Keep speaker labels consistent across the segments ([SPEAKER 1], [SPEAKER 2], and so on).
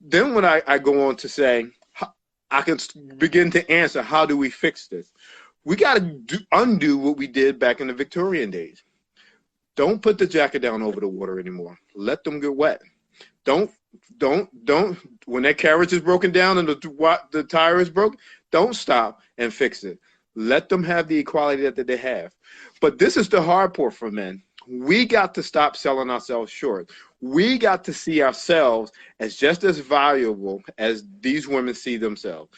[SPEAKER 1] Then when I go on to say, I can begin to answer, how do we fix this? We got to undo what we did back in the Victorian days. Don't put the jacket down over the water anymore. Let them get wet. Don't, don't. When that carriage is broken down and the tire is broke, don't stop and fix it. Let them have the equality that they have. But this is the hard part for men. We got to stop selling ourselves short. We got to see ourselves as just as valuable as these women see themselves.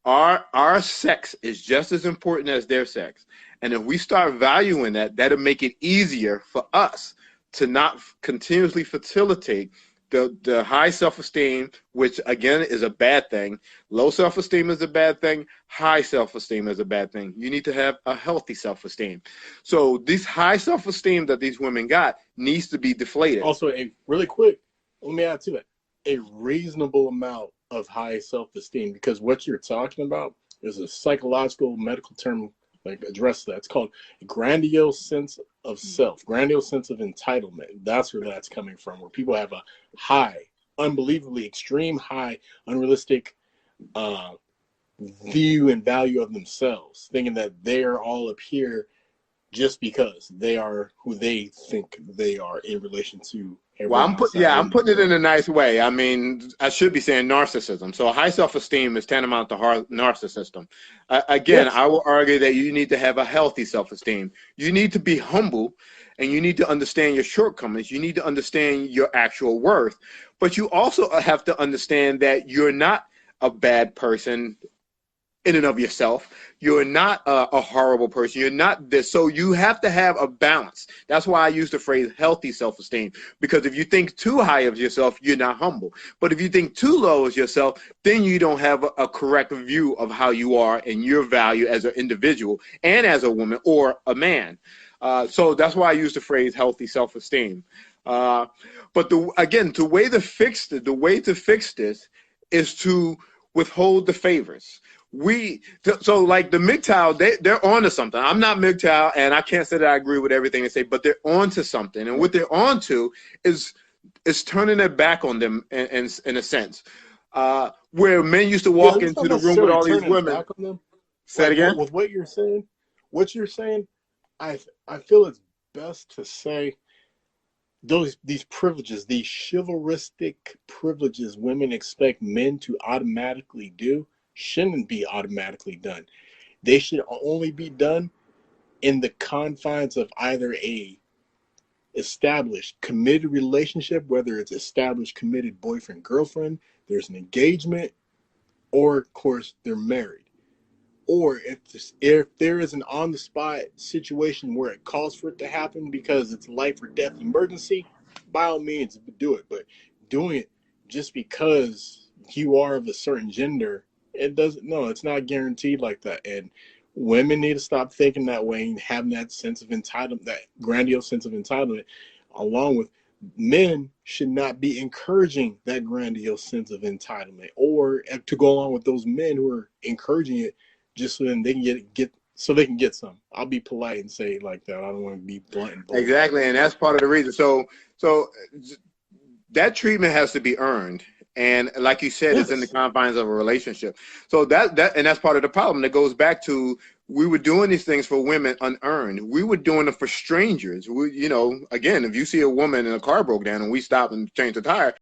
[SPEAKER 1] Our sex is just as important as their sex. And if we start valuing that, that'll make it easier for us to not continuously facilitate the high self-esteem, which again is a bad thing. Low self-esteem is a bad thing. High self-esteem is a bad thing. You need to have a healthy self-esteem. So this high self-esteem that these women got needs to be deflated.
[SPEAKER 2] Also, really quick, let me add to that, a reasonable amount of high self-esteem, because what you're talking about is a psychological medical term, like address that. It's called a grandiose sense of self, grandiose sense of entitlement. That's where that's coming from, where people have a high, unbelievably extreme high, unrealistic view and value of themselves, thinking that they are all up here just because they are who they think they are in relation to
[SPEAKER 1] Well,
[SPEAKER 2] everyone else.
[SPEAKER 1] I'm putting it in a nice way. I mean, I should be saying narcissism. So high self-esteem is tantamount to narcissism. Again,
[SPEAKER 2] Yes.
[SPEAKER 1] I will argue that you need to have a healthy self-esteem. You need to be humble, and you need to understand your shortcomings. You need to understand your actual worth. But you also have to understand that you're not a bad person in and of yourself. You're not a horrible person. You're not this. So you have to have a balance. That's why I use the phrase healthy self-esteem, because if you think too high of yourself, you're not humble. But if you think too low of yourself, then you don't have a correct view of how you are and your value as an individual and as a woman or a man. So that's why I use the phrase healthy self-esteem. But again, the way to fix this is to withhold the favors. So like the MGTOW, they're onto something. I'm not MGTOW, and I can't say that I agree with everything they say, but they're onto something. And what they're onto is turning their back on them in a sense. Where men used to walk into the room with all these women.
[SPEAKER 2] Back on them.
[SPEAKER 1] Say it again.
[SPEAKER 2] With what you're saying, I feel it's best to say these privileges, these chivalristic privileges women expect men to automatically do, shouldn't be automatically done. They should only be done in the confines of either a established committed relationship, whether it's established committed boyfriend girlfriend, there's an engagement, or of course they're married. Or if there is an on-the-spot situation where it calls for it to happen because it's life or death emergency, by all means do it. But doing it just because you are of a certain gender, it's not guaranteed like that. And women need to stop thinking that way and having that sense of entitlement, that grandiose sense of entitlement, along with men should not be encouraging that grandiose sense of entitlement, or to go along with those men who are encouraging it just so then they can get some. I'll be polite and say it like that. I don't want to be blunt and bold.
[SPEAKER 1] Exactly, and that's part of the reason. So that treatment has to be earned. And like you said, it's in the confines of a relationship. So that's part of the problem. That goes back to, we were doing these things for women unearned. We were doing them for strangers. Again, if you see a woman and a car broke down and we stop and change the tire,